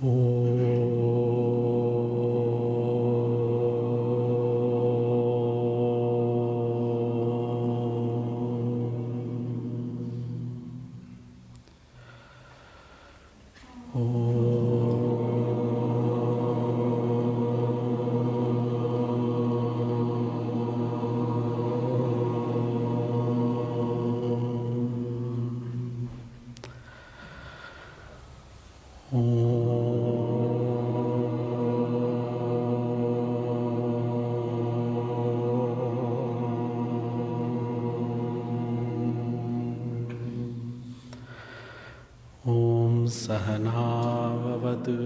Om Sahanavavatu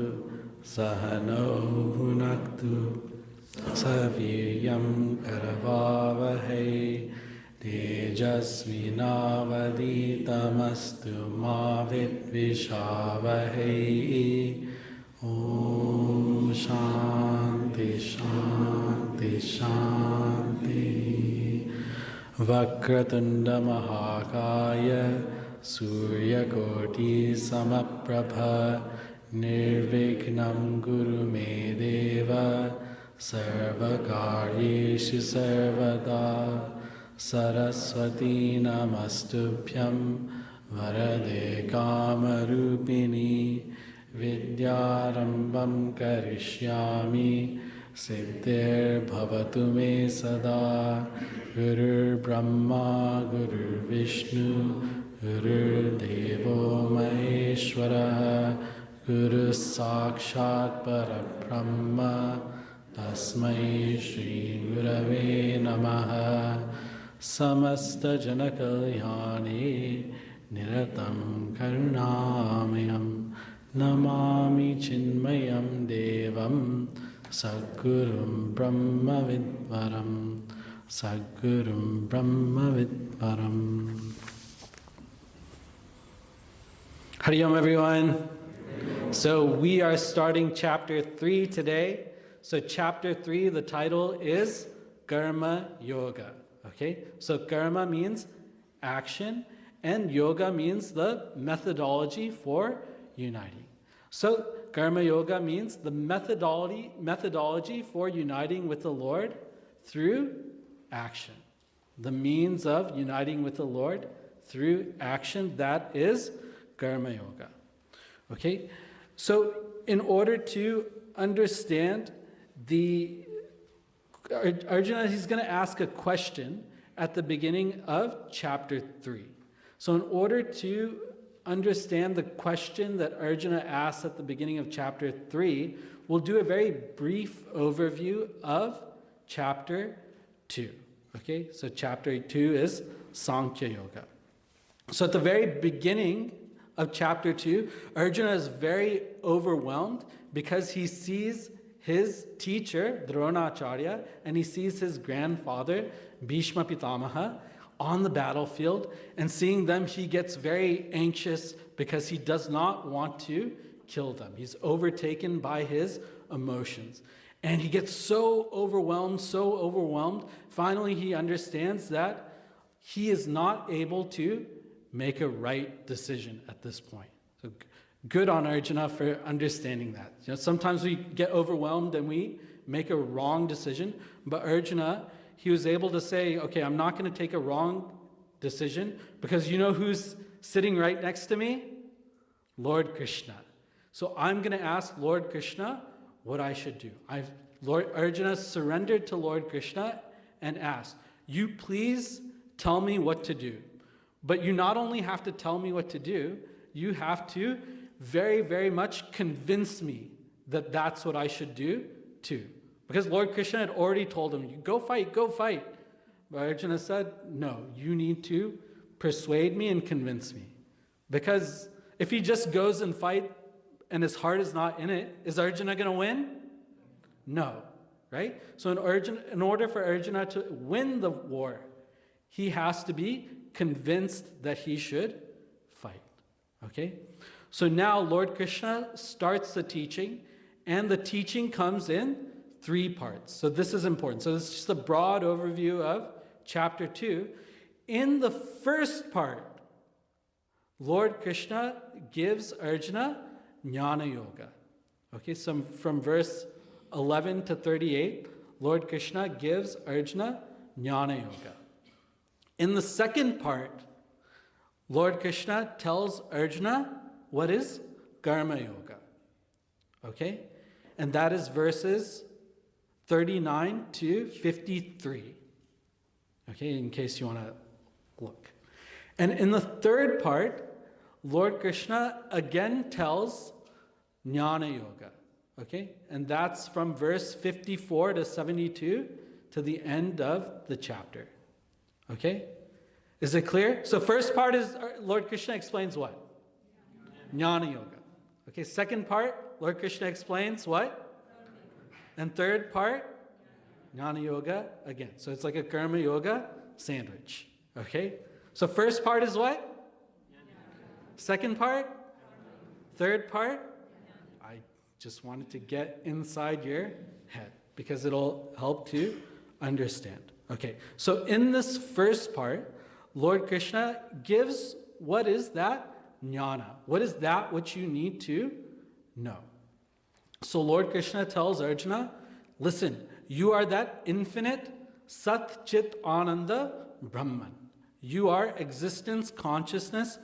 Sahano Bhunaktu Saviryam Karavavahe Tejasvinavaditamastu Ma Vidvishavahe. Om Shanti Shanti Shanti. Vakratunda Mahakaya Surya Koti Samaprabha Nirvikhnam Guru Me Deva Sarvakaryeshu Sarvada Saraswati Namastubhyam Varade Kamarupini Vidyarambam Karishyami Siddhir Bhavatu Me Sada Gurur Brahma Gurur Vishnu Guru Devo Maheshwara Guru Sakshat Parabrahma Tasmai Shri Gurave Namaha. Samasta Janakalyani Niratam Karunamayam Namami Chinmayam Devam Sadgurum Brahma Vidvaram Sadgurum Brahma Vidvaram. Hari Om, everyone. So we are starting chapter 3 today. So chapter 3, the title is Karma Yoga. Okay, so karma means action and yoga means the methodology for uniting. So Karma Yoga means the methodology for uniting with the Lord through action. The means of uniting with the Lord through action, that is Karma Yoga. Okay, so in order to understand Arjuna, he's going to ask a question at the beginning of chapter 3. So in order to understand the question that Arjuna asks at the beginning of chapter 3, we'll do a very brief overview of chapter 2. Okay, so chapter 2 is Sankhya Yoga. So at the very beginning of chapter 2, Arjuna is very overwhelmed because he sees his teacher, Dronacharya, and he sees his grandfather, Bhishma Pitamaha, on the battlefield. And seeing them, he gets very anxious because he does not want to kill them. He's overtaken by his emotions. And he gets so overwhelmed. Finally, he understands that he is not able to make a right decision at this point. So good on Arjuna for understanding that. You know, sometimes we get overwhelmed and we make a wrong decision, but Arjuna, he was able to say, okay, I'm not going to take a wrong decision because you know who's sitting right next to me? Lord Krishna. So I'm going to ask Lord Krishna what I should do. Arjuna surrendered to Lord Krishna and asked, you please tell me what to do. But you not only have to tell me what to do, you have to very, very much convince me that that's what I should do too. Because Lord Krishna had already told him, go fight. But Arjuna said, no, you need to persuade me and convince me. Because if he just goes and fight and his heart is not in it, is Arjuna going to win? No, right? So in order for Arjuna to win the war, he has to be convinced that he should fight. Okay? So now Lord Krishna starts the teaching, and the teaching comes in 3 parts. So this is important. So this is just a broad overview of chapter 2. In the first part, Lord Krishna gives Arjuna Jnana Yoga. Okay, so from verse 11 to 38, Lord Krishna gives Arjuna Jnana Yoga. In the second part, Lord Krishna tells Arjuna what is Karma Yoga. Okay? And that is verses 39 to 53. Okay, in case you want to look. And in the third part, Lord Krishna again tells Jnana Yoga. Okay? And that's from verse 54 to 72 to the end of the chapter. Okay? Is it clear? So first part is Lord Krishna explains what? Jnana Yoga. Okay, second part, Lord Krishna explains what? And third part, Jnana Yoga again. So it's like a Karma Yoga sandwich. Okay? So first part is what? Second part? Third part? I just wanted to get inside your head because it'll help to understand. Okay, so in this first part, Lord Krishna gives what is that? Jnana. What is that which you need to know? So Lord Krishna tells Arjuna, listen, you are that infinite Sat Chit Ananda Brahman. You are existence, consciousness,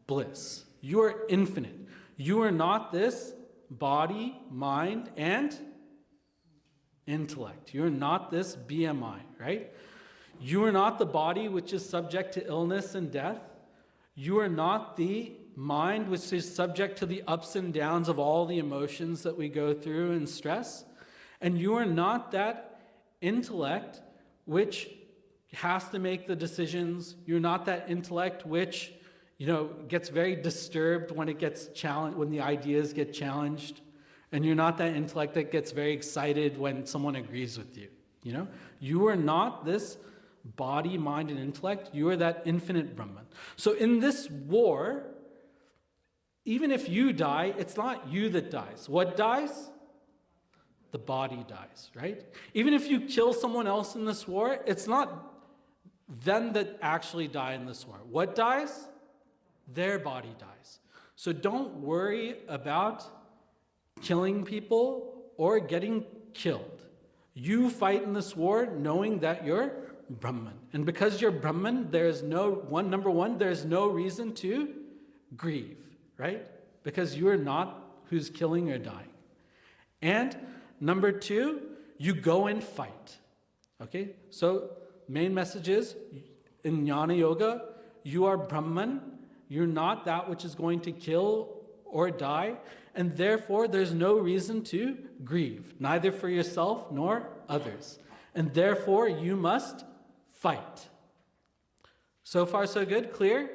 bliss. You are infinite. You are not this body, mind, and intellect. You are not this BMI, right? You are not the body which is subject to illness and death. You are not the mind which is subject to the ups and downs of all the emotions that we go through and stress. And you are not that intellect which has to make the decisions. You're not that intellect which, gets very disturbed when it gets challenged, when the ideas get challenged. And you're not that intellect that gets very excited when someone agrees with you. You are not this body, mind, and intellect. You are that infinite Brahman. So in this war, even if you die, it's not you that dies. What dies? The body dies, right? Even if you kill someone else in this war, it's not them that actually die in this war. What dies? Their body dies. So don't worry about killing people or getting killed. You fight in this war knowing that you're Brahman. And because you're Brahman, there's number one, there's no reason to grieve, right? Because you are not who's killing or dying. And number two, you go and fight. Okay? So main message is, in Jnana Yoga, you are Brahman. You're not that which is going to kill or die. And therefore, there's no reason to grieve, neither for yourself nor others. And therefore, you must fight. So far, so good? Clear?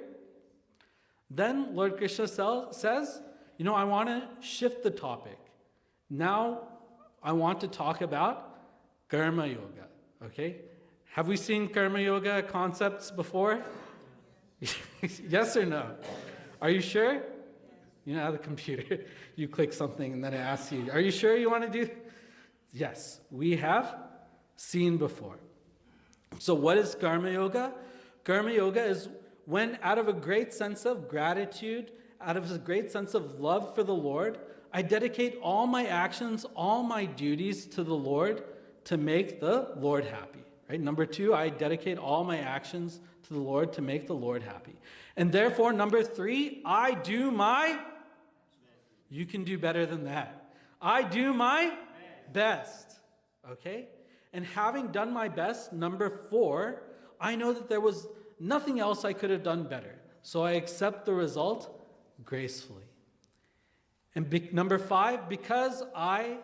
Then Lord Krishna says, I want to shift the topic. Now, I want to talk about Karma Yoga. Okay? Have we seen Karma Yoga concepts before? Yes or no? Are you sure? You know how the computer, you click something and then it asks you, are you sure you want to do? Yes, we have seen before. So what is Karma Yoga? Karma Yoga is when, out of a great sense of gratitude, out of a great sense of love for the Lord, I dedicate all my actions, all my duties to the Lord to make the Lord happy. Right? Number two, I dedicate all my actions to the Lord to make the Lord happy. And therefore, number three, I do my... You can do better than that. I do my best. Okay? And having done my best, number four, I know that there was nothing else I could have done better. So I accept the result gracefully. And number five, because I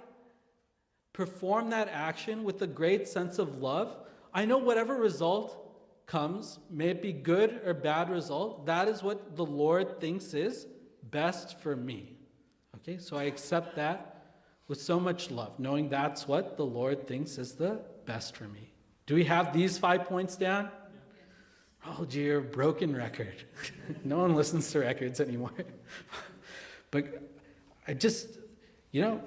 perform that action with a great sense of love, I know whatever result comes, may it be good or bad result, that is what the Lord thinks is best for me. Okay, so I accept that with so much love, knowing that's what the Lord thinks is the best for me. Do we have these 5 points down? Oh, dear, broken record. No one listens to records anymore. But I just,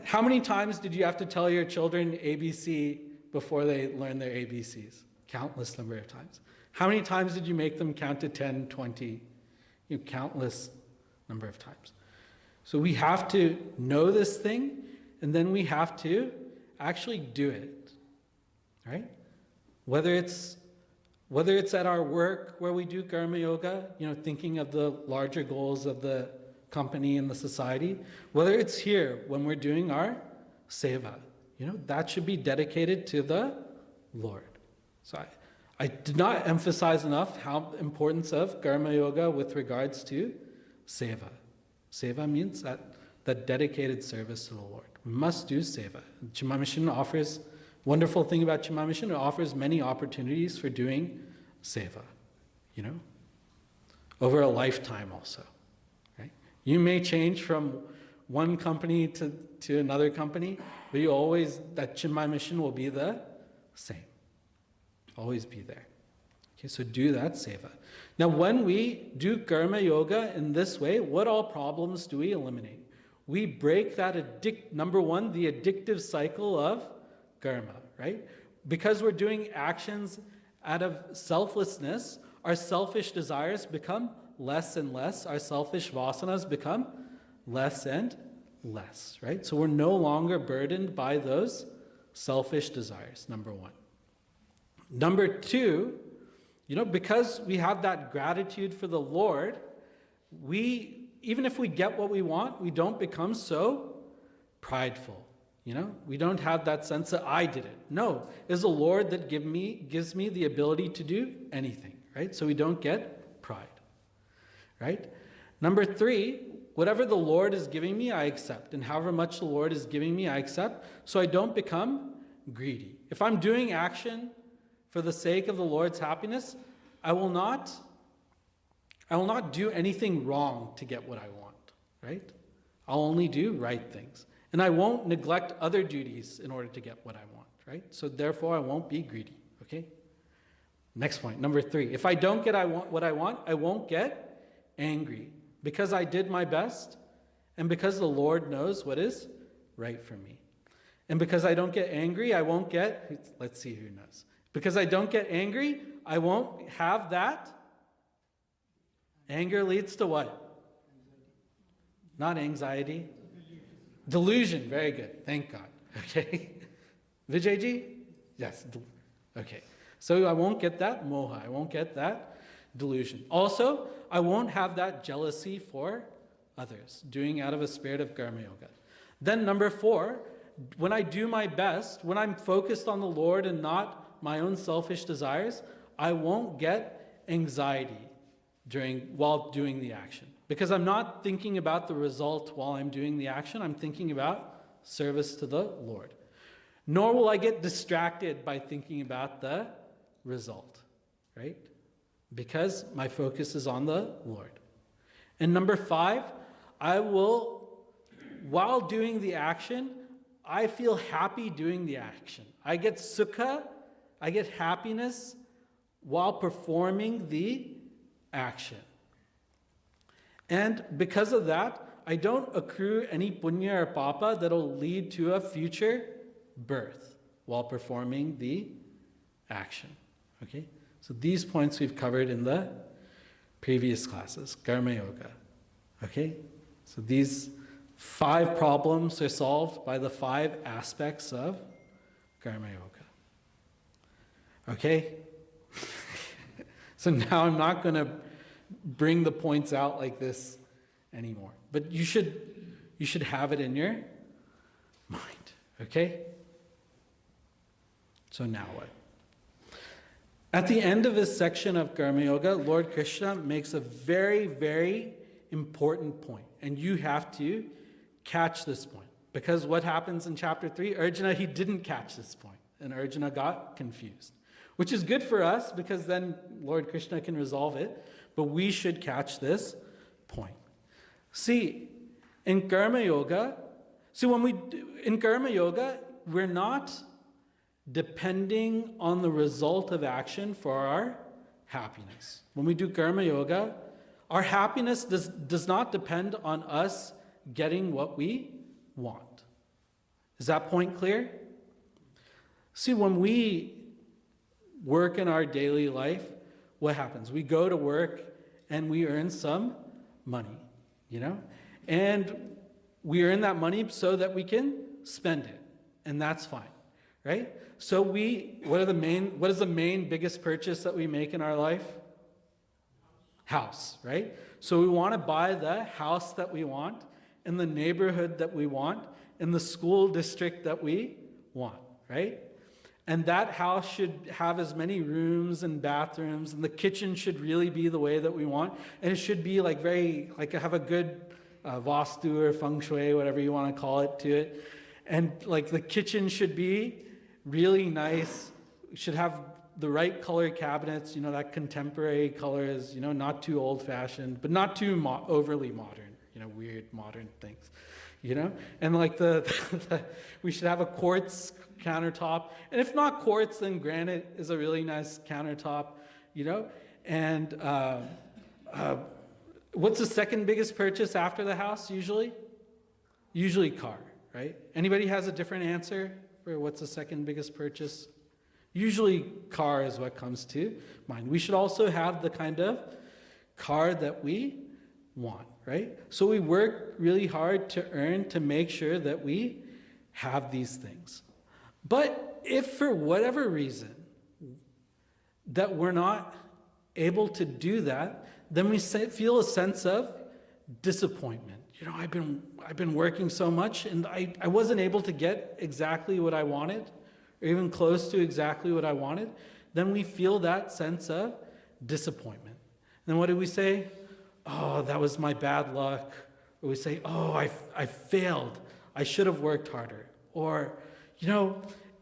how many times did you have to tell your children ABC before they learn their ABCs? Countless number of times. How many times did you make them count to 10, 20? Countless number of times. So we have to know this thing, and then we have to actually do it, right? Whether it's at our work where we do karma yoga, thinking of the larger goals of the company and the society, whether it's here when we're doing our seva, that should be dedicated to the Lord. So I did not emphasize enough how importance of karma yoga with regards to seva. Seva means that dedicated service to the Lord. We must do seva. Chinmaya Mission offers, wonderful thing about Chinmaya Mission, it offers many opportunities for doing seva, over a lifetime also, right? You may change from one company to another company, but that Chinmaya Mission will be the same. Always be there. Okay, so do that seva. Now, when we do karma yoga in this way, what all problems do we eliminate? We break that number one, the addictive cycle of karma, right? Because we're doing actions out of selflessness, our selfish desires become less and less. Our selfish vasanas become less and less, right? So we're no longer burdened by those selfish desires, number one. Number two, because we have that gratitude for the Lord, even if we get what we want, we don't become so prideful. We don't have that sense that I did it. No, it's the Lord that gives me the ability to do anything, right? So we don't get pride, right? Number three, whatever the Lord is giving me, I accept. And however much the Lord is giving me, I accept. So I don't become greedy. If I'm doing action for the sake of the Lord's happiness, I will not do anything wrong to get what I want, right? I'll only do right things. And I won't neglect other duties in order to get what I want, right? So therefore, I won't be greedy, okay? Next point, number three. If I don't get what I want, I won't get angry because I did my best and because the Lord knows what is right for me. And because I don't get angry, I won't get, let's see who knows. Because I don't get angry, I won't have that. Anger leads to what? Not anxiety. Delusion. Very good. Thank God. Okay. Vijayji? Yes. Okay. So I won't get that moha. I won't get that delusion. Also, I won't have that jealousy for others, doing out of a spirit of karma yoga. Then number four, when I do my best, when I'm focused on the Lord and not my own selfish desires, I won't get anxiety while doing the action. Because I'm not thinking about the result while I'm doing the action, I'm thinking about service to the Lord. Nor will I get distracted by thinking about the result, right? Because my focus is on the Lord. And number five, while doing the action, I feel happy doing the action. I get sukha, I get happiness while performing the action. And because of that, I don't accrue any punya or papa that'll lead to a future birth while performing the action. Okay? So these points we've covered in the previous classes, karma yoga. Okay? So these 5 problems are solved by the 5 aspects of karma yoga. Okay? So now I'm not going to bring the points out like this anymore. But you should have it in your mind. Okay? So now what? At the end of this section of Karma Yoga, Lord Krishna makes a very, very important point. And you have to catch this point. Because what happens in chapter 3? Arjuna, he didn't catch this point. And Arjuna got confused. Which is good for us because then Lord Krishna can resolve it. But we should catch this point. See, in Karma Yoga, we're not depending on the result of action for our happiness. When we do Karma Yoga, our happiness does not depend on us getting what we want. Is that point clear? See, when we work in our daily life, what happens? We go to work and we earn some money, And we earn that money so that we can spend it, and that's fine, right? So what is the main biggest purchase that we make in our life? House, right? So we want to buy the house that we want, in the neighborhood that we want, in the school district that we want, right? And that house should have as many rooms and bathrooms, and the kitchen should really be the way that we want, and it should be have a good vastu or feng shui, whatever you want to call it, to it. And the kitchen should be really nice. It should have the right color cabinets, that contemporary colors, not too old-fashioned, but not too overly modern, weird modern things, And we should have a quartz countertop. And if not quartz, then granite is a really nice countertop, And what's the second biggest purchase after the house usually? Usually car, right? Anybody has a different answer for what's the second biggest purchase? Usually car is what comes to mind. We should also have the kind of car that we want, right? So we work really hard to earn, to make sure that we have these things. But if for whatever reason that we're not able to do that, then we feel a sense of disappointment. I've been working so much, and I wasn't able to get exactly what I wanted, or even close to exactly what I wanted. Then we feel that sense of disappointment. And what do we say? Oh, that was my bad luck. Or we say, oh, I failed. I should have worked harder. Or,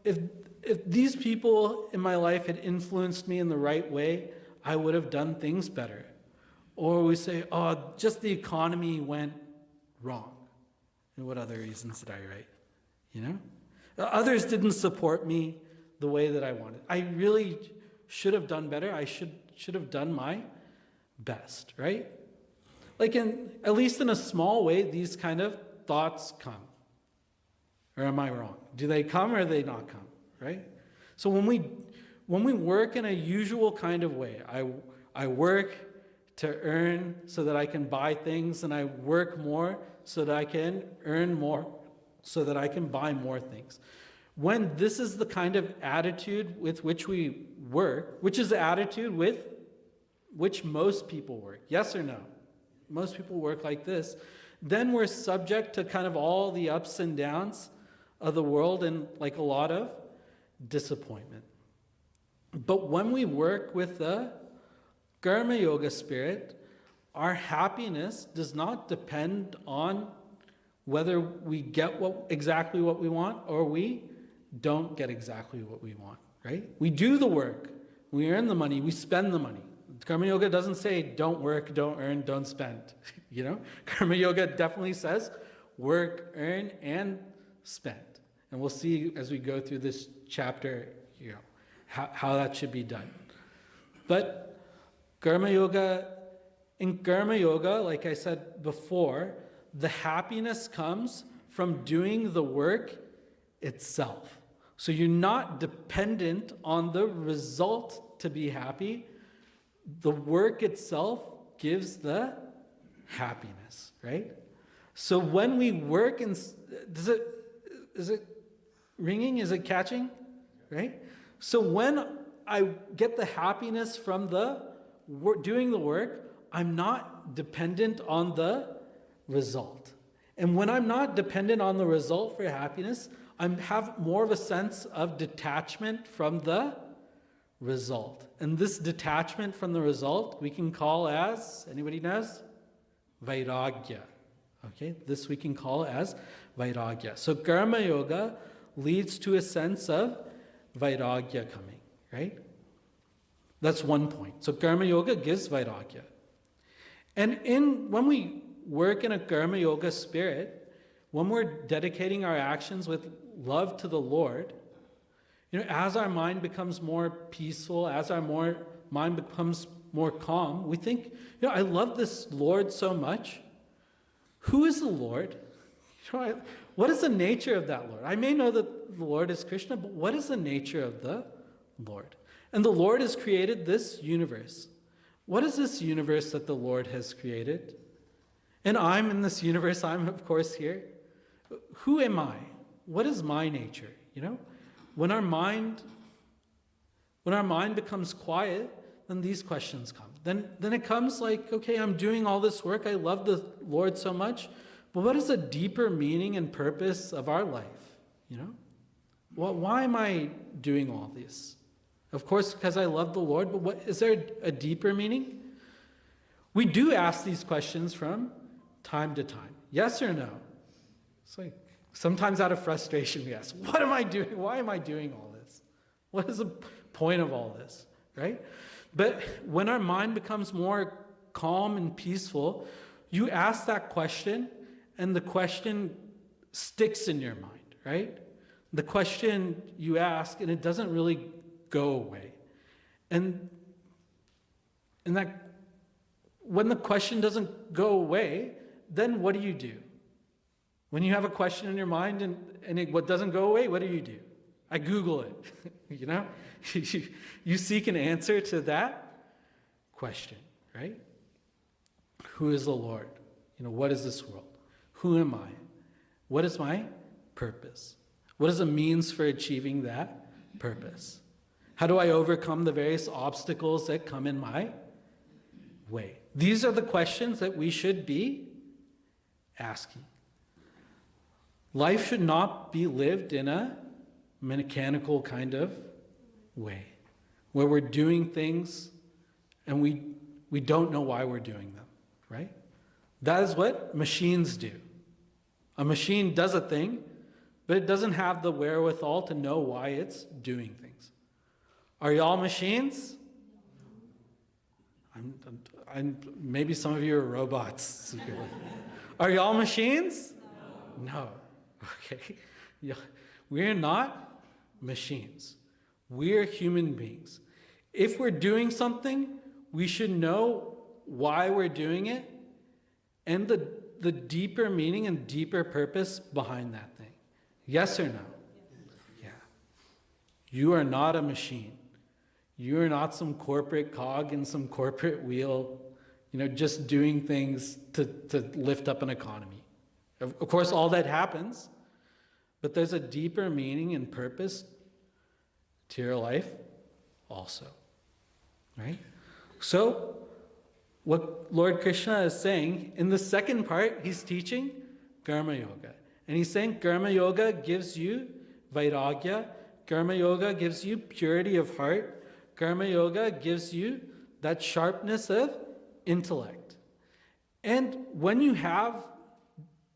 if these people in my life had influenced me in the right way, I would have done things better. Or we say, oh, just the economy went wrong. And what other reasons did I write? Others didn't support me the way that I wanted. I really should have done better. I should have done my best, right? At least in a small way, these kind of thoughts come. Or am I wrong? Do they come or do they not come, right? So when we work in a usual kind of way, I work to earn so that I can buy things, and I work more so that I can earn more, so that I can buy more things. When this is the kind of attitude with which we work, which is the attitude with which most people work, yes or no? Most people work like this. Then we're subject to kind of all the ups and downs of the world and a lot of disappointment. But when we work with the Karma Yoga spirit, our happiness does not depend on whether we get exactly what we want or we don't get exactly what we want, right? We do the work, we earn the money, we spend the money. Karma Yoga doesn't say don't work, don't earn, don't spend. Karma Yoga definitely says work, earn, and spend. And we'll see as we go through this chapter, how that should be done. But in Karma Yoga, like I said before, the happiness comes from doing the work itself. So you're not dependent on the result to be happy. The work itself gives the happiness, right? So when we work, is it ringing? Is it catching? Right? So when I get the happiness from doing the work, I'm not dependent on the result. And when I'm not dependent on the result for happiness, I have more of a sense of detachment from the result. And this detachment from the result we can call as, anybody knows? Vairagya. Okay, this we can call as Vairagya. So Karma Yoga leads to a sense of Vairagya coming, right? That's one point. So Karma Yoga gives Vairagya. And when we work in a Karma Yoga spirit, when we're dedicating our actions with love to the Lord, as our mind becomes more peaceful, as our mind becomes more calm, we think, I love this Lord so much. Who is the Lord? What is the nature of that Lord? I may know that the Lord is Krishna, but what is the nature of the Lord? And the Lord has created this universe. What is this universe that the Lord has created? And I'm in this universe. I'm, of course, here. Who am I? what is my nature? When our mind becomes quiet, then these questions come. Then it comes like, okay, I'm doing all this work. I love the Lord so much, but what is the deeper meaning and purpose of our life? Why am I doing all this? Of course, because I love the Lord, but is there a deeper meaning? We do ask these questions from time to time. Yes or no? It's like sometimes out of frustration we ask, what am I doing? Why am I doing all this? What is the point of all this? Right? But when our mind becomes more calm and peaceful, you ask that question and the question sticks in your mind, right? The question you ask and it doesn't really go away. And that when the question doesn't go away, then what do? When you have a question in your mind and what doesn't go away, what do? I Google it, You seek an answer to that question, right? Who is the Lord? What is this world? Who am I? What is my purpose? What is the means for achieving that purpose? How do I overcome the various obstacles that come in my way? These are the questions that we should be asking. Life should not be lived in a mechanical kind of way, where we're doing things and we don't know why we're doing them, right? That is what machines do. A machine does a thing, but it doesn't have the wherewithal to know why it's doing things. Are y'all machines? Maybe some of you are robots. Are y'all machines? No. Okay. We're not machines. We're human beings. If we're doing something, we should know why we're doing it and the deeper meaning and deeper purpose behind that thing. Yes or no? Yeah. You are not a machine. You are not some corporate cog in some corporate wheel, just doing things to lift up an economy. Of course, all that happens, but there's a deeper meaning and purpose to your life also, right? So, what Lord Krishna is saying, in the second part, he's teaching Karma Yoga. And he's saying Karma Yoga gives you vairagya, Karma Yoga gives you purity of heart, Karma Yoga gives you that sharpness of intellect. And when you have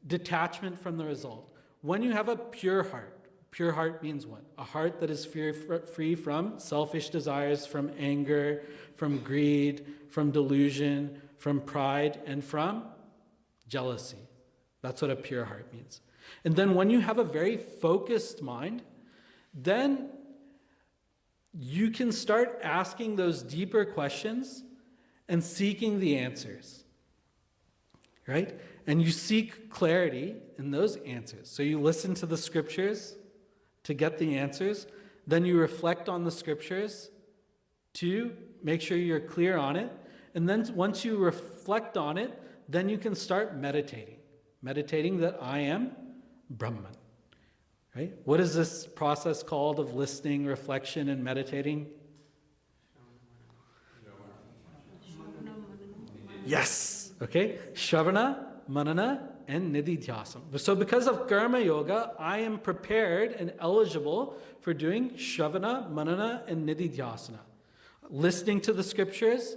detachment from the result, when you have a pure heart means what? A heart that is free from selfish desires, from anger, from greed, from delusion, from pride, and from jealousy. That's what a pure heart means. And then when you have a very focused mind, then you can start asking those deeper questions and seeking the answers, right? And you seek clarity in those answers. So you listen to the scriptures to get the answers, then you reflect on the scriptures to make sure you're clear on it, and then once you reflect on it, then you can start meditating that I am Brahman. Right? What is this process called of listening, reflection, and meditating? Yes. Okay. Shravana, Manana, and Nididhyasana. So because of Karma Yoga, I am prepared and eligible for doing Shravana, Manana, and Nididhyasana. Listening to the scriptures,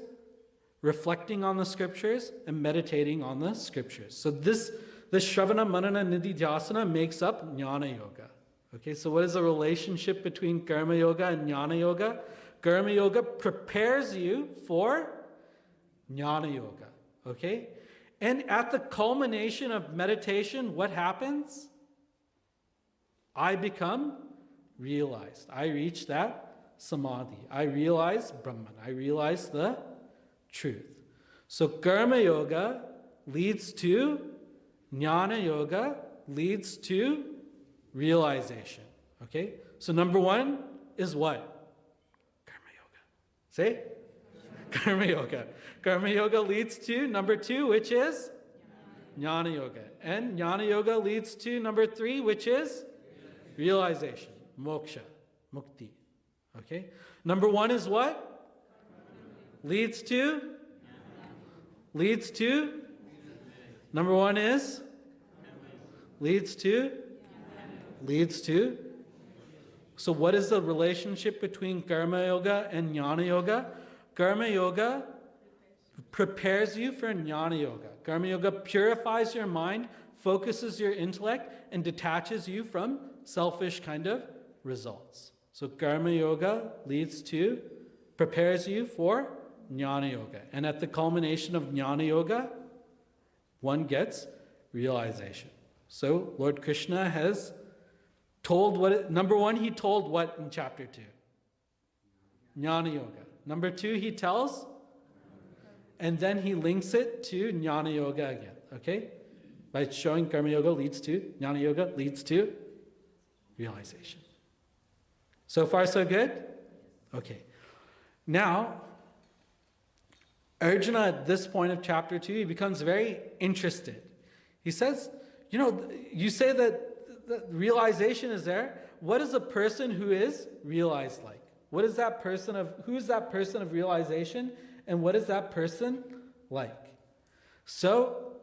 reflecting on the scriptures, and meditating on the scriptures. So this Shravana, Manana, Nididhyasana makes up Jnana Yoga. Okay, so what is the relationship between Karma Yoga and Jnana Yoga? Karma Yoga prepares you for Jnana Yoga. Okay? And at the culmination of meditation, what happens? I become realized. I reach that samadhi. I realize Brahman. I realize the truth. So Karma Yoga leads to Jnana Yoga, leads to realization. Okay? So number one is what? Karma Yoga. Say? Karma Yoga. Karma Yoga leads to number two, which is Jnana Yoga. And Jnana Yoga leads to number three, which is realization, moksha, mukti. Okay? Number 1 is what? Leads to? Leads to? Number 1 is? Leads to? Leads to? So what is the relationship between Karma Yoga and Jnana Yoga? Karma Yoga prepares you for Jnana Yoga. Karma Yoga purifies your mind, focuses your intellect, and detaches you from selfish kind of results. So Karma Yoga prepares you for Jnana Yoga. And at the culmination of Jnana Yoga, one gets realization. So Lord Krishna has told number 1, he told what in chapter 2? Jnana Yoga. Number 2, he tells, and then he links it to Jnana Yoga again, okay? By showing Karma Yoga leads to, Jnana Yoga leads to realization. So far, so good? Okay. Now, Arjuna, at this point of chapter 2, he becomes very interested. He says, you say that realization is there. What is a person who is realized like? Who is that person of realization, and what is that person like? So,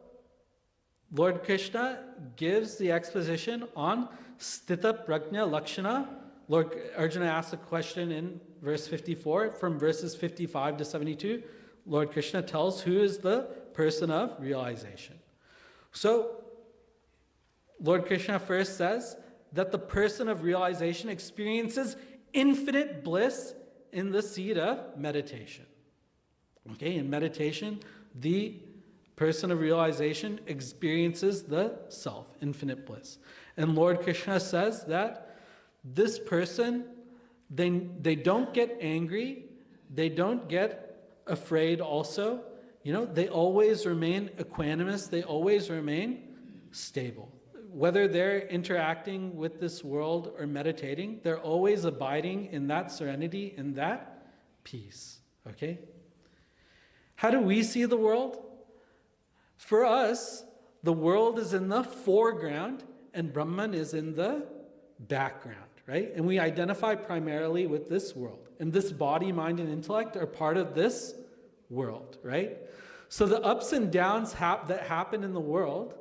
Lord Krishna gives the exposition on Sthita Prajna Lakshana. Lord Arjuna asks a question in verse 54. From verses 55 to 72, Lord Krishna tells who is the person of realization. So, Lord Krishna first says that the person of realization experiences infinite bliss in the seat of meditation. Okay, in meditation, the person of realization experiences the self, infinite bliss. And Lord Krishna says that this person, they don't get angry, they don't get afraid also. They always remain equanimous, they always remain stable. Whether they're interacting with this world or meditating, they're always abiding in that serenity, in that peace. Okay? How do we see the world? For us, the world is in the foreground and Brahman is in the background, right? And we identify primarily with this world. And this body, mind, and intellect are part of this world, right? So the ups and downs that happen in the world,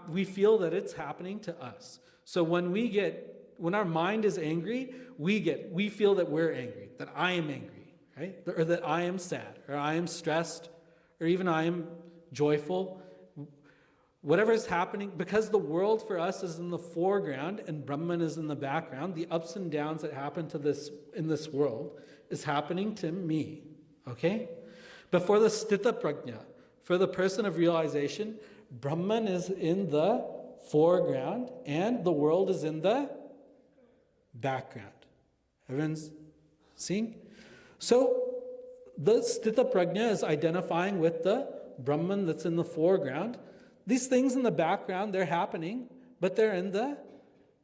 we feel that it's happening to us. So when our mind is angry, we feel that we're angry, that I am angry, right? Or that I am sad, or I am stressed, or even I am joyful. Whatever is happening, because the world for us is in the foreground and Brahman is in the background, the ups and downs that happen in this world is happening to me, okay? But for the Sthita Prajna, for the person of realization, Brahman is in the foreground and the world is in the background. Everyone's seeing? So the Sthita Prajna is identifying with the Brahman that's in the foreground. These things in the background, they're happening, but they're in the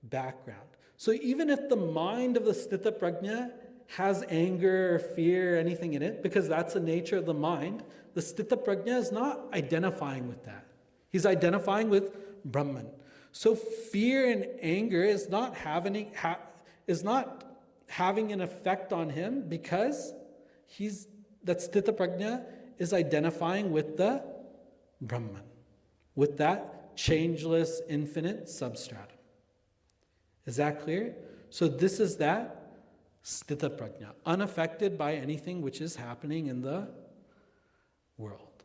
background. So even if the mind of the Sthita Prajna has anger or fear or anything in it, because that's the nature of the mind, the Sthita Prajna is not identifying with that. He's identifying with Brahman. So fear and anger is not having an effect on him because that Sthita Prajna is identifying with the Brahman, with that changeless, infinite substratum. Is that clear? So this is that Sthita Prajna, unaffected by anything which is happening in the world,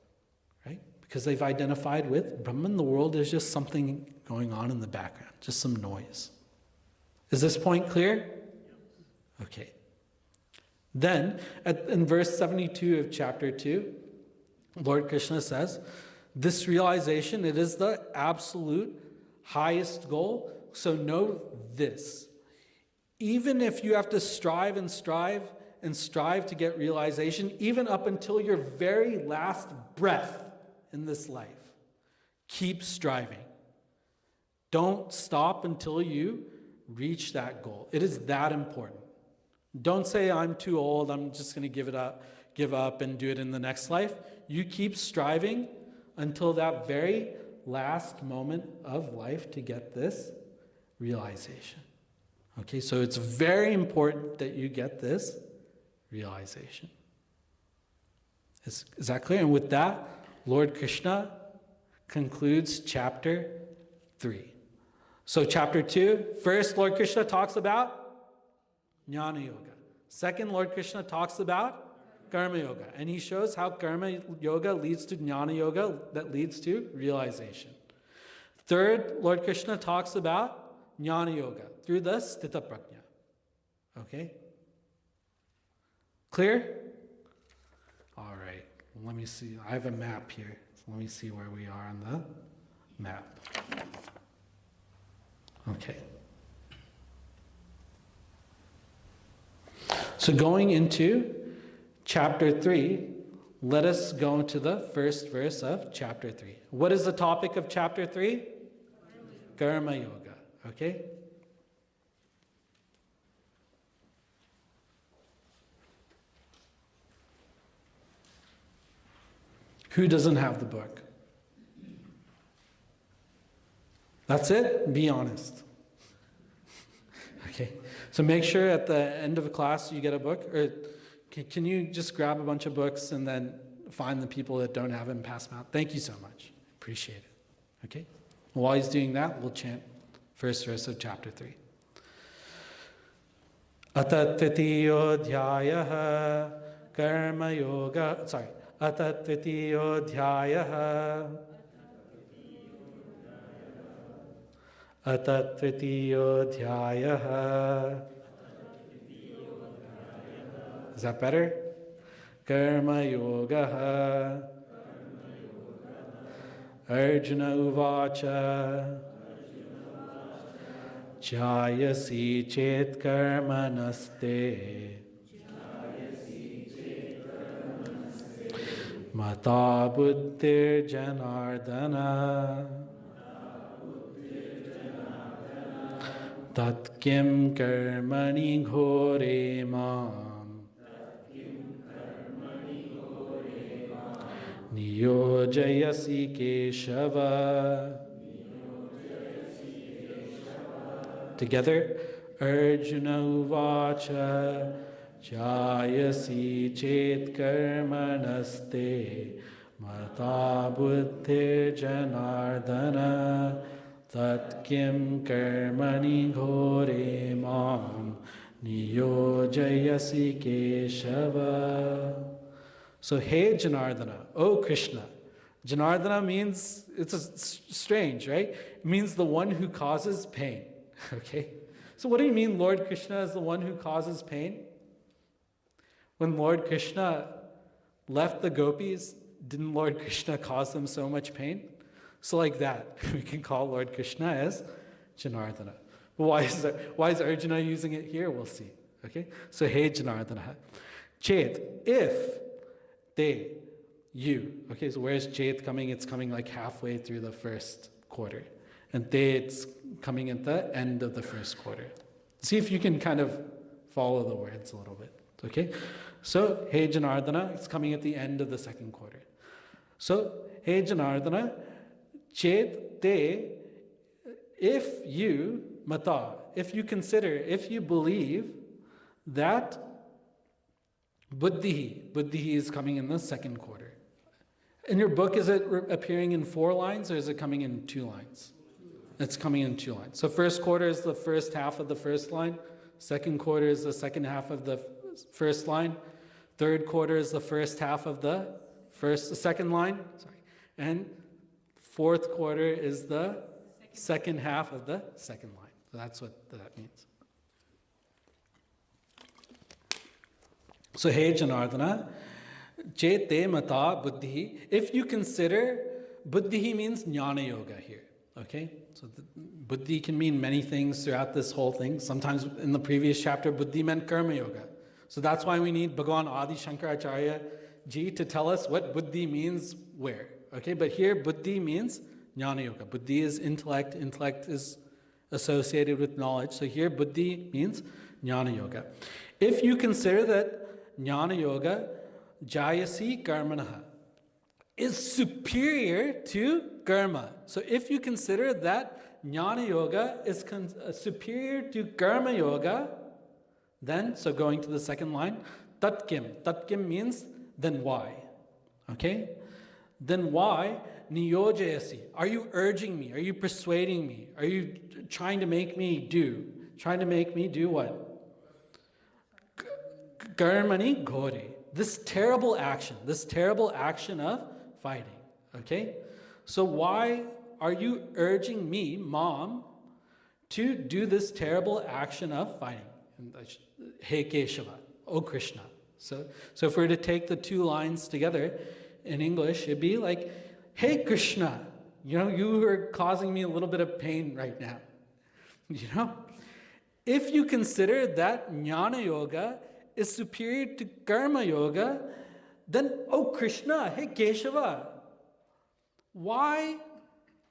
right? Because they've identified with Brahman, the world is just something going on in the background, just some noise. Is this point clear? Okay. Then, in verse 72 of chapter 2, Lord Krishna says, this realization, it is the absolute highest goal. So know this. Even if you have to strive to get realization, even up until your very last breath in this life, keep striving. Don't stop until you reach that goal. It is that important. Don't say, I'm too old, I'm just going to give up and do it in the next life. You keep striving until that very last moment of life to get this realization. Okay, so it's very important that you get this realization. Is that clear? And with that, Lord Krishna concludes chapter 3. So chapter 2, first Lord Krishna talks about Jnana Yoga. Second, Lord Krishna talks about Karma Yoga. And he shows how Karma Yoga leads to Jnana Yoga that leads to realization. Third, Lord Krishna talks about Jnana Yoga through the Sthita Prajna. Okay? Clear? All right. Let me see. I have a map here. So let me see where we are on the map. Okay. So going into chapter 3, let us go into the first verse of chapter 3. What is the topic of chapter 3? Karma Yoga. Okay? Who doesn't have the book? That's it? Be honest. Okay. So make sure at the end of a class you get a book. Or can you just grab a bunch of books and then find the people that don't have it and pass them out? Thank you so much. Appreciate it. Okay? While he's doing that, we'll chant first verse of chapter 3. Atatvitiyodhyayah karma yoga. Sorry. Atatvitiyodhyayah. Atatvitiyodhyayah. Is that better? Karma yoga. Arjuna uvacha. Jayasi chet karma naste. Mata buddhir janardana. Tat kim karmani ghore mam. Niyojayasi keshava. Together, Arjuna uvacha. Jayasi chet karmanaste. Mata buddhir janardana. Tat kim karmani ghore mam. Niyojayasi keshava. So, hey Janardana, oh Krishna. Janardana means, it's strange, right? It means the one who causes pain. Okay? So what do you mean Lord Krishna is the one who causes pain? When Lord Krishna left the gopis, didn't Lord Krishna cause them so much pain? So like that, we can call Lord Krishna as Janardana. But why is Arjuna using it here? We'll see. Okay? So, hey Janardana. Chet, if they, you. Okay, so where's Chet coming? It's coming like halfway through the first quarter. And they, it's coming at the end of the first quarter. See if you can kind of follow the words a little bit. Okay? So, hey Janardana, it's coming at the end of the second quarter. So, hey Janardana, Chet te, if you, mata, if you consider, if you believe that buddhi is coming in the second quarter. In your book, is it appearing in 4 lines or is it coming in 2 lines? It's coming in 2 lines. So first quarter is the first half of the first line. Second quarter is the second half of the first line. Third quarter is the first half of the second line. Sorry. And fourth quarter is the second half of the second line. So that's what that means. So, hey Janardana, Chete mata buddhi. If you consider, buddhi means Jnana Yoga here. Okay? So, buddhi can mean many things throughout this whole thing. Sometimes in the previous chapter, buddhi meant Karma Yoga. So, that's why we need Bhagavan Adi Shankaracharya ji to tell us what buddhi means where. Okay? But here, buddhi means Jnana Yoga. Buddhi is intellect. Intellect is associated with knowledge. So, here, buddhi means Jnana Yoga. If you consider that Jnana Yoga, Jayasi Karmanaha, is superior to Karma. So if you consider that Jnana Yoga is superior to Karma Yoga, then, so going to the second line, Tatkim. Tatkim means, then why? Okay? Then why? Niyojayasi. Are you urging me? Are you persuading me? Are you trying to make me do? Trying to make me do what? Karmani Ghore. This terrible action of fighting. Okay? So why are you urging me, Mom, to do this terrible action of fighting? Hey Keshava, oh Krishna. So if we were to take the two lines together in English, it'd be like, hey Krishna, you are causing me a little bit of pain right now. If you consider that Jnana Yoga is superior to Karma Yoga, then, oh Krishna, hey Keshava, why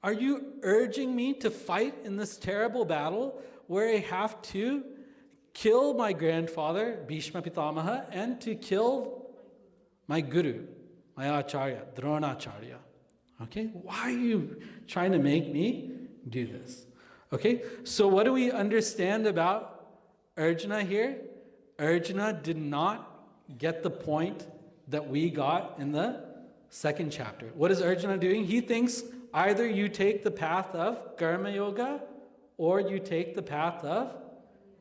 are you urging me to fight in this terrible battle where I have to kill my grandfather, Bhishma Pitamaha, and to kill my guru, my acharya, Dronacharya? Okay, why are you trying to make me do this? Okay, so what do we understand about Arjuna here? Arjuna did not get the point that we got in the second chapter. What is Arjuna doing? He thinks either you take the path of Karma Yoga or you take the path of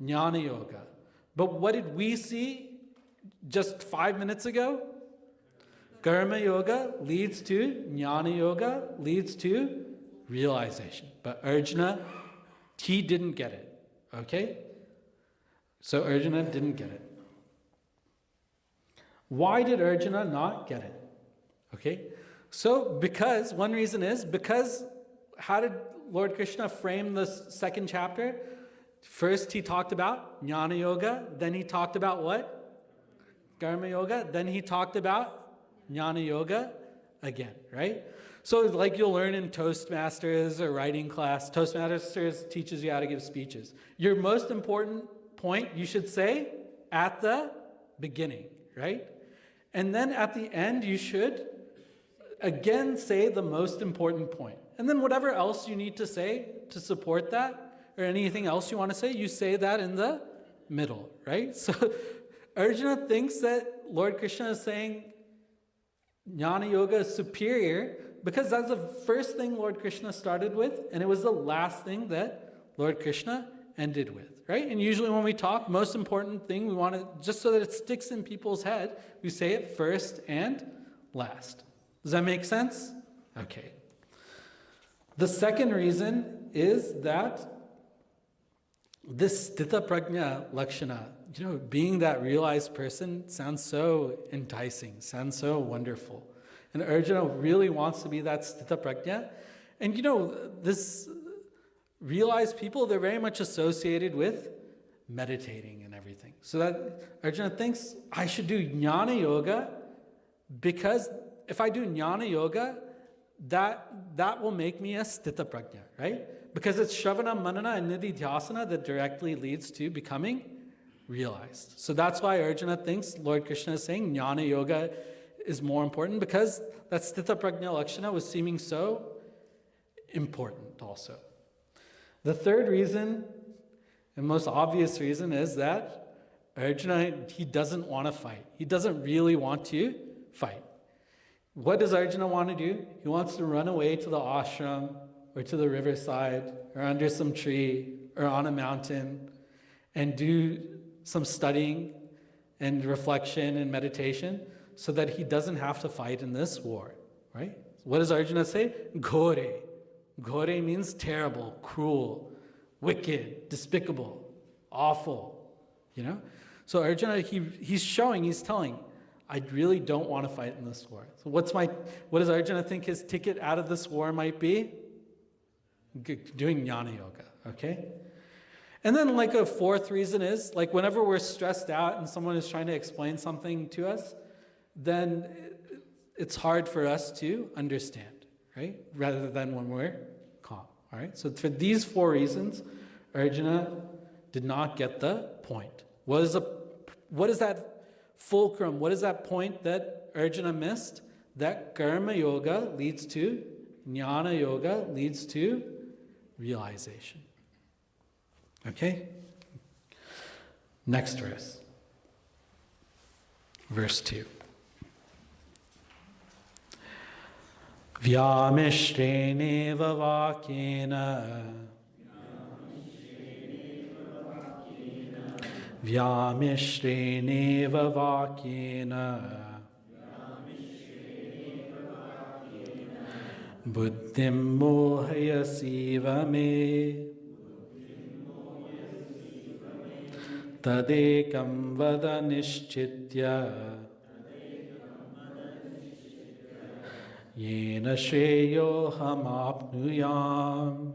Jnana Yoga. But what did we see just 5 minutes ago? Karma Yoga leads to Jnana Yoga, leads to realization. But Arjuna, he didn't get it. Okay? So Arjuna didn't get it. Why did Arjuna not get it? Okay? So one reason is because how did Lord Krishna frame the second chapter? First he talked about Jnana Yoga, then he talked about what? Karma Yoga, then he talked about Jnana Yoga again, right? So like you'll learn in Toastmasters or writing class, Toastmasters teaches you how to give speeches. Your most important point you should say at the beginning, right? And then at the end you should again say the most important point. And then whatever else you need to say to support that, or anything else you want to say, you say that in the middle, right? So Arjuna thinks that Lord Krishna is saying Jnana Yoga is superior because that's the first thing Lord Krishna started with, and it was the last thing that Lord Krishna ended with, right? And usually when we talk, most important thing we want to, just so that it sticks in people's head, we say it first and last. Does that make sense? Okay. The second reason is that this Sthita Prajna Lakshana, being that realized person sounds so enticing, sounds so wonderful. And Arjuna really wants to be that Sthita Prajna. And this realized people, they're very much associated with meditating and everything. So that Arjuna thinks, I should do Jnana Yoga because if I do Jnana Yoga, that will make me a Sthita Prajna, right? Because it's Shravana, Manana, and Nididhyasana that directly leads to becoming realized. So that's why Arjuna thinks Lord Krishna is saying Jnana Yoga is more important, because that Sthita Prajna Lakshana was seeming so important also. The third reason, and most obvious reason, is that Arjuna, he doesn't want to fight. He doesn't really want to fight. What does Arjuna want to do? He wants to run away to the ashram, or to the riverside, or under some tree, or on a mountain, and do some studying and reflection and meditation so that he doesn't have to fight in this war, right? What does Arjuna say? Ghore. Ghore means terrible, cruel, wicked, despicable, awful, So Arjuna, he's telling, I really don't want to fight in this war. So what does Arjuna think his ticket out of this war might be? Doing Jnana Yoga, okay? And then a fourth reason is, whenever we're stressed out and someone is trying to explain something to us, then it's hard for us to understand, right? Rather than when we're calm, all right? So for these four reasons, Arjuna did not get the point. What is that fulcrum? What is that point that Arjuna missed? That Karma Yoga leads to Jnana Yoga leads to realization. Okay? Next verse. Verse 2. Vyamishreneva vakyena Vyamishreneva vakyena Buddhim mohayasiva me Tadekam vada nishchitya Yena shreyo hamapnuyam.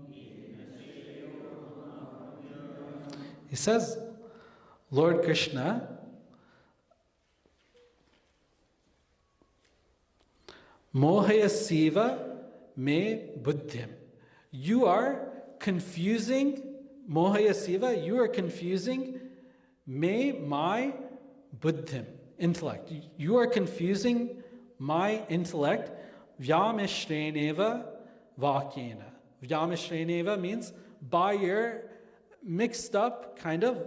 He says, Lord Krishna, mohaya siva me buddhim. You are confusing, mohaya siva, you are confusing me, my buddhim, intellect. You are confusing my intellect. Vyamishreneva vakyena. Vyamishreneva means by your mixed up kind of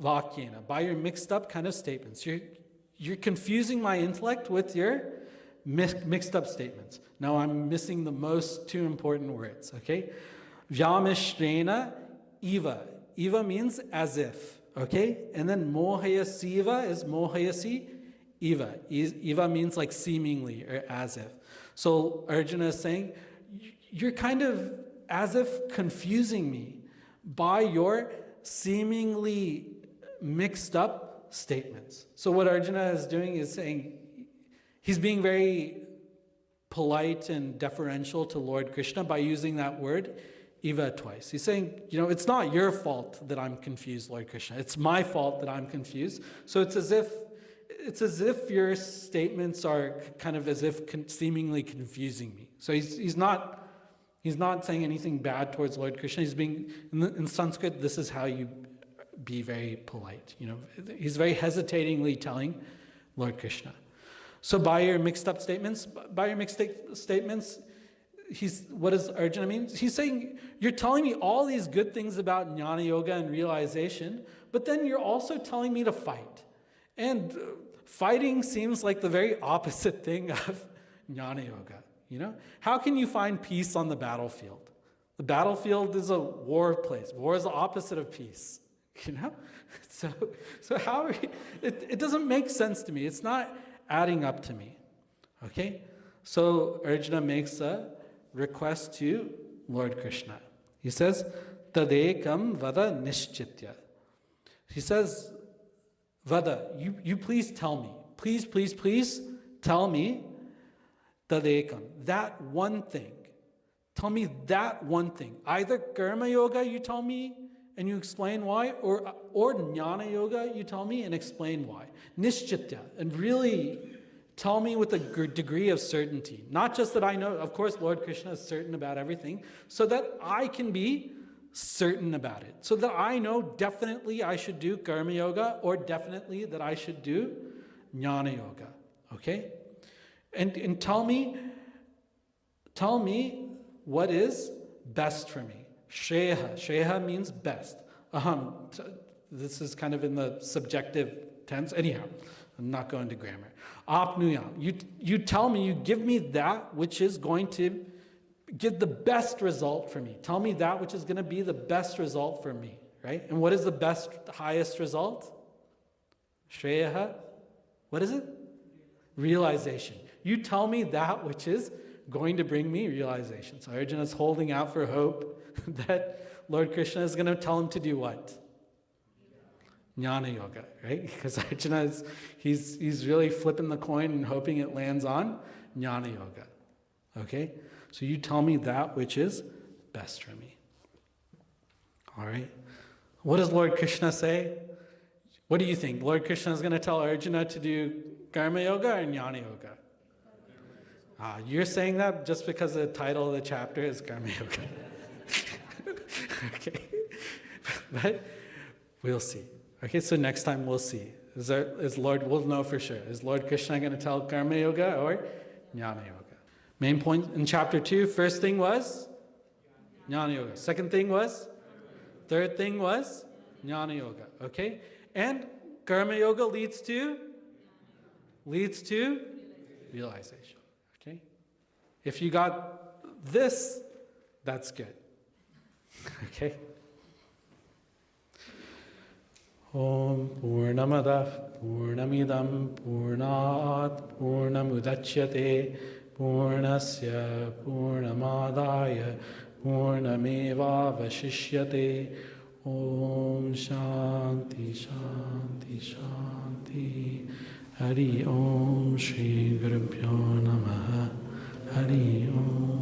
vakyena, by your mixed up kind of statements. You're confusing my intellect with your mixed up statements. Now I'm missing the most two important words, okay? Vyamishrena eva. Eva means as if, okay? And then mohaya siva is mohayasi eva. Eva means like seemingly or as if. So Arjuna is saying, you're kind of as if confusing me by your seemingly mixed up statements. So what Arjuna is doing is saying, he's being very polite and deferential to Lord Krishna by using that word, eva, twice. He's saying, it's not your fault that I'm confused, Lord Krishna. It's my fault that I'm confused. So it's as if your statements are kind of as if seemingly confusing me. So he's not saying anything bad towards Lord Krishna. He's being, in Sanskrit, this is how you be very polite. He's very hesitatingly telling Lord Krishna. So by your mixed statements, what does Arjuna mean? He's saying, you're telling me all these good things about Jnana Yoga and realization, but then you're also telling me to fight. And fighting seems like the very opposite thing of Jnana Yoga. How can you find peace on the battlefield? The battlefield is a war place. War is the opposite of peace. So how are it doesn't make sense to me. It's not adding up to me. Okay? So Arjuna makes a request to Lord Krishna. He says, Tadekam vada nishchitya. He says, Vada, you please tell me. Please tell me Tadekam, that one thing. Tell me that one thing. Either Karma Yoga you tell me and you explain why, or Jnana Yoga you tell me and explain why. Nishchitya, and really tell me with a degree of certainty. Not just that I know, of course Lord Krishna is certain about everything, so that I can be certain about it. So that I know definitely I should do Karma Yoga or definitely that I should do Jnana Yoga. Okay? And tell me what is best for me. Shreya. Shreya means best. This is kind of in the subjective tense. Anyhow, I'm not going to grammar. Apnuyam. You tell me, you give me that which is going to give the best result for me. Tell me that which is going to be the best result for me, right? And what is the best, highest result? Shreya. What is it? Realization. You tell me that which is going to bring me realization. So Arjuna is holding out for hope that Lord Krishna is going to tell him to do what? Jnana Yoga, right? Because Arjuna he's really flipping the coin and hoping it lands on Jnana Yoga. Okay? So you tell me that which is best for me. All right? What does Lord Krishna say? What do you think? Lord Krishna is going to tell Arjuna to do Karma Yoga or Jnana Yoga? You're saying that just because the title of the chapter is Karma Yoga. Okay. But we'll see. Okay, so next time we'll see. We'll know for sure. Is Lord Krishna going to tell Karma Yoga or Jnana Yoga? Main point in chapter 2, first thing was Jnana Yoga. Second thing was? Third thing was? Jnana Yoga. Okay? And Karma Yoga leads to realization. Okay? If you got this, that's good. Okay? Om Purnamadav Purnamidam Purnat Purnamudachyate Purnasya Purnamadaya Purnameva Vashishyate. Om Shanti Shanti Shanti. Hari Om Shri Gurubhyo Namaha. Hari Om.